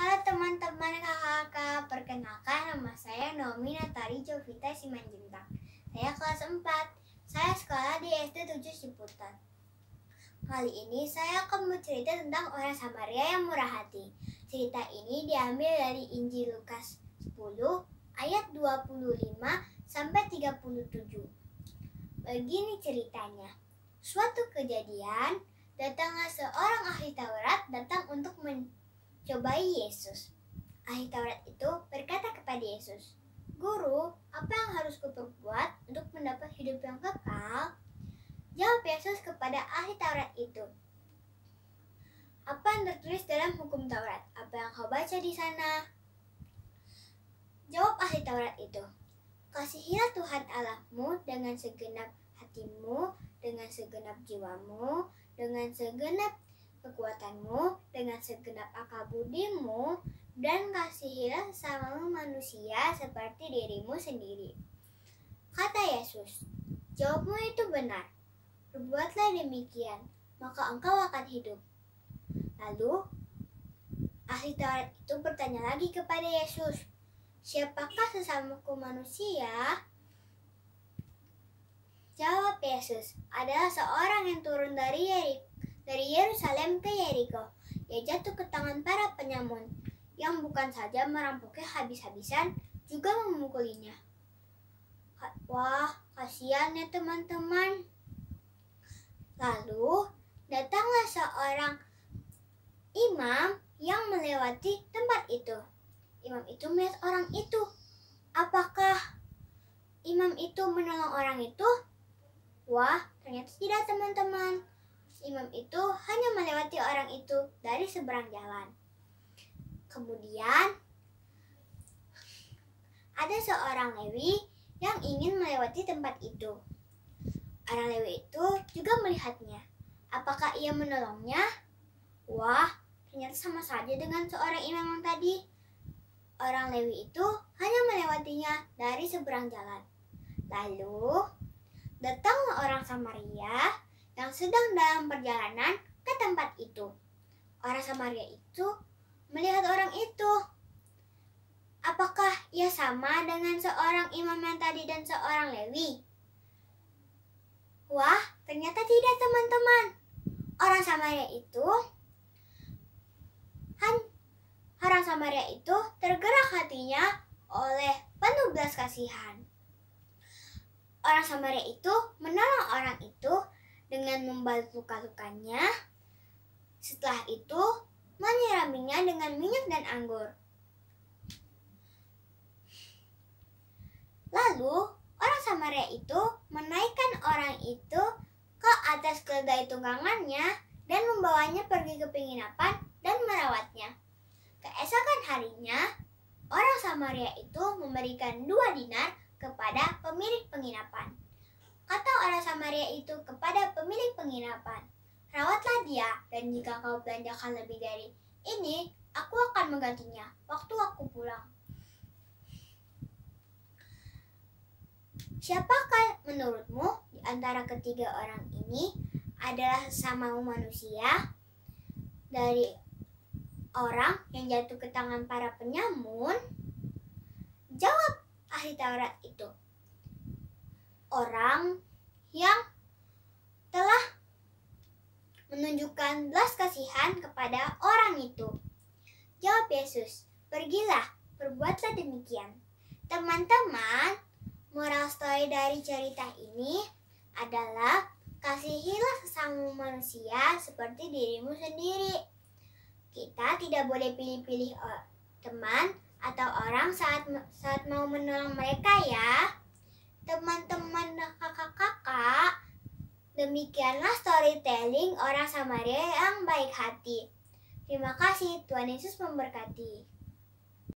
Halo teman-teman kakak-kakak, perkenalkan nama saya Naomi Natali Jovita Simanjuntak. Saya kelas 4. Saya sekolah di SD 7 Ciputat. Kali ini saya akan bercerita tentang orang Samaria yang murah hati. Cerita ini diambil dari Injil Lukas 10 ayat 25 sampai 37. Begini ceritanya. Suatu kejadian, datanglah seorang ahli Taurat datang untuk mencobai Yesus. Ahli Taurat itu berkata kepada Yesus, "Guru, apa yang harus kuperbuat untuk mendapat hidup yang kekal?" Jawab Yesus kepada ahli Taurat itu, "Apa yang tertulis dalam hukum Taurat? Apa yang kau baca di sana?" Jawab ahli Taurat itu, "Kasihilah Tuhan Allahmu dengan segenap hatimu, dengan segenap jiwamu, dengan segenap kekuatanmu, dengan segenap akal budimu, dan kasihilah sesamamu manusia seperti dirimu sendiri." Kata Yesus, "Jawabmu itu benar. Berbuatlah demikian, maka engkau akan hidup." Lalu, ahli Taurat itu bertanya lagi kepada Yesus, "Siapakah sesamaku manusia?" Jawab Yesus, "Adalah seorang yang turun dari Yerusalem ke Yeriko. Ia jatuh ke tangan para penyamun, yang bukan saja merampoknya habis-habisan, juga memukulinya." Wah, kasihan ya teman-teman. Lalu, datanglah seorang imam yang melewati tempat itu. Imam itu melihat orang itu. Apakah imam itu menolong orang itu? Wah, ternyata tidak teman-teman. Imam itu hanya melewati orang itu dari seberang jalan. Kemudian, ada seorang Lewi yang ingin melewati tempat itu. Orang Lewi itu juga melihatnya. Apakah ia menolongnya? Wah, ternyata sama saja dengan seorang imam yang tadi. Orang Lewi itu hanya melewatinya dari seberang jalan. Lalu, datanglah orang Samaria yang sedang dalam perjalanan ke tempat itu. Orang Samaria itu melihat orang itu. Apakah ia sama dengan seorang imam yang tadi dan seorang Lewi? Wah, ternyata tidak teman-teman. Orang Samaria itu tergerak hatinya oleh penuh belas kasihan. Orang Samaria itu menolong orang itu dengan membalut luka-lukanya. Setelah itu, menyiraminya dengan minyak dan anggur. Lalu, orang Samaria itu menaikkan orang itu ke atas keledai tunggangannya dan membawanya pergi ke penginapan dan merawatnya. Keesokan harinya, orang Samaria itu memberikan 2 dinar kepada pemilik penginapan. Kata orang Samaria itu kepada pemilik penginapan, "Rawatlah dia, dan jika kau belanjakan lebih dari ini, aku akan menggantinya waktu aku pulang." Siapakah menurutmu di antara ketiga orang ini adalah sesamamu manusia? Dari orang yang jatuh ke tangan para penyamun? Jawab ahli Taurat itu, orang yang telah menunjukkan belas kasihan kepada orang itu. Jawab Yesus, "Pergilah, perbuatlah demikian." Teman-teman, moral story dari cerita ini adalah kasihilah sesama manusia seperti dirimu sendiri. Kita tidak boleh pilih-pilih teman atau orang saat mau menolong mereka ya. Teman-teman dan kakak-kakak, demikianlah storytelling orang Samaria yang baik hati. Terima kasih, Tuhan Yesus memberkati.